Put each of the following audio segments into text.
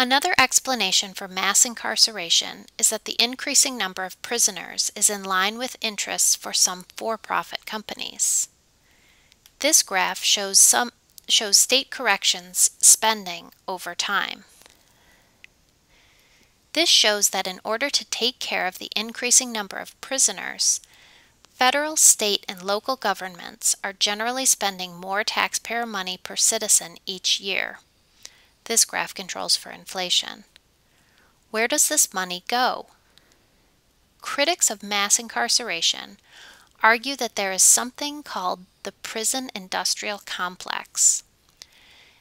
Another explanation for mass incarceration is that the increasing number of prisoners is in line with interests for some for-profit companies. This graph shows state corrections spending over time. This shows that in order to take care of the increasing number of prisoners, federal, state, and local governments are generally spending more taxpayer money per citizen each year. This graph controls for inflation. Where does this money go? Critics of mass incarceration argue that there is something called the prison industrial complex.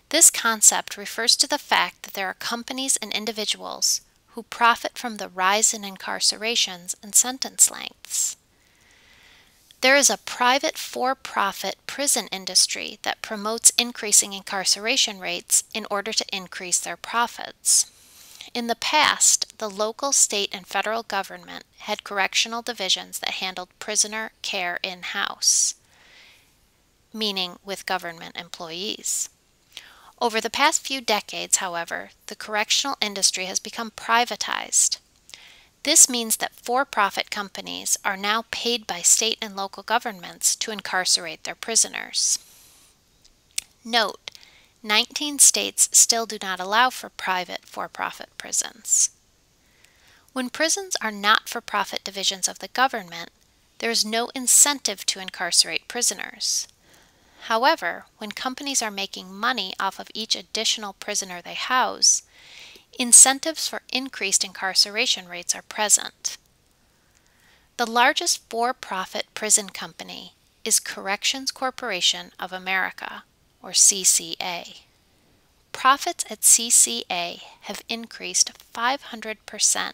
This concept refers to the fact that there are companies and individuals who profit from the rise in incarcerations and sentence lengths. There is a private for-profit prison industry that promotes increasing incarceration rates in order to increase their profits. In the past, the local, state, and federal government had correctional divisions that handled prisoner care in-house, meaning with government employees. Over the past few decades, however, the correctional industry has become privatized. This means that for-profit companies are now paid by state and local governments to incarcerate their prisoners. Note, 19 states still do not allow for private for-profit prisons. When prisons are not-for-profit divisions of the government, there is no incentive to incarcerate prisoners. However, when companies are making money off of each additional prisoner they house, incentives for increased incarceration rates are present. The largest for-profit prison company is Corrections Corporation of America, or CCA. Profits at CCA have increased 500%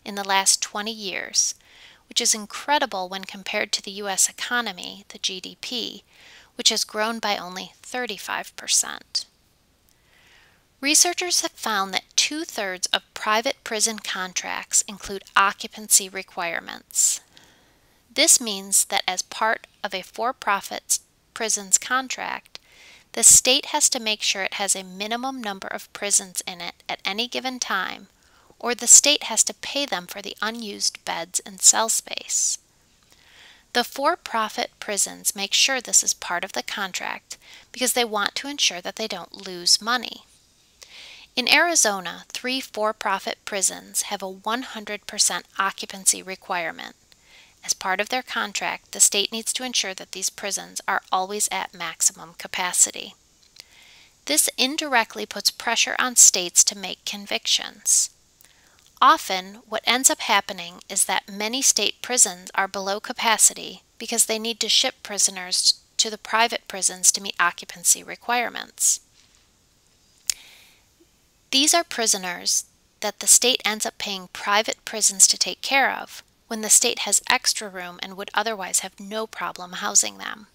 in the last 20 years, which is incredible when compared to the U.S. economy, the GDP, which has grown by only 35%. Researchers have found that 2/3 of private prison contracts include occupancy requirements. This means that as part of a for-profit prison's contract, the state has to make sure it has a minimum number of prisons in it at any given time, or the state has to pay them for the unused beds and cell space. The for-profit prisons make sure this is part of the contract because they want to ensure that they don't lose money. In Arizona, 3 for-profit prisons have a 100% occupancy requirement. As part of their contract, the state needs to ensure that these prisons are always at maximum capacity. This indirectly puts pressure on states to make convictions. Often, what ends up happening is that many state prisons are below capacity because they need to ship prisoners to the private prisons to meet occupancy requirements. These are prisoners that the state ends up paying private prisons to take care of when the state has extra room and would otherwise have no problem housing them.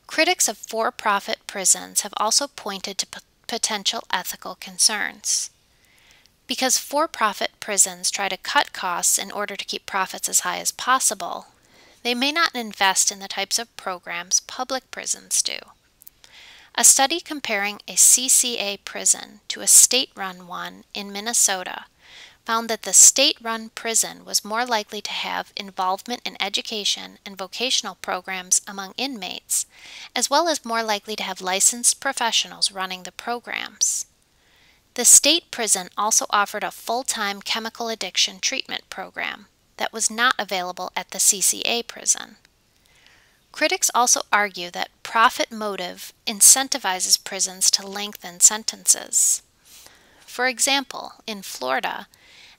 Critics of for-profit prisons have also pointed to potential ethical concerns. Because for-profit prisons try to cut costs in order to keep profits as high as possible, they may not invest in the types of programs public prisons do. A study comparing a CCA prison to a state-run one in Minnesota found that the state-run prison was more likely to have involvement in education and vocational programs among inmates, as well as more likely to have licensed professionals running the programs. The state prison also offered a full-time chemical addiction treatment program that was not available at the CCA prison. Critics also argue that profit motive incentivizes prisons to lengthen sentences. For example, in Florida,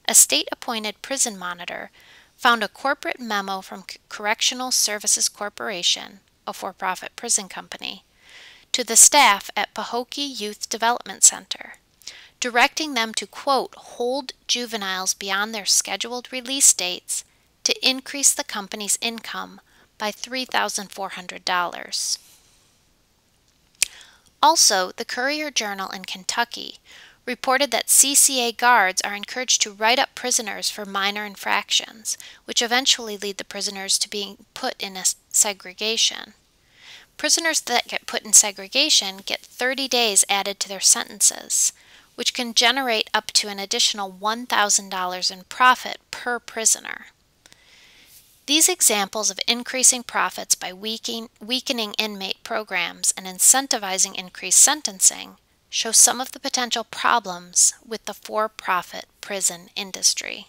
a state-appointed prison monitor found a corporate memo from Correctional Services Corporation, a for-profit prison company, to the staff at Pahokee Youth Development Center, directing them to, quote, hold juveniles beyond their scheduled release dates to increase the company's income by $3,400. Also, the Courier-Journal in Kentucky reported that CCA guards are encouraged to write up prisoners for minor infractions, which eventually lead the prisoners to being put in a segregation. Prisoners that get put in segregation get 30 days added to their sentences, which can generate up to an additional $1,000 in profit per prisoner. These examples of increasing profits by weakening inmate programs and incentivizing increased sentencing show some of the potential problems with the for-profit prison industry.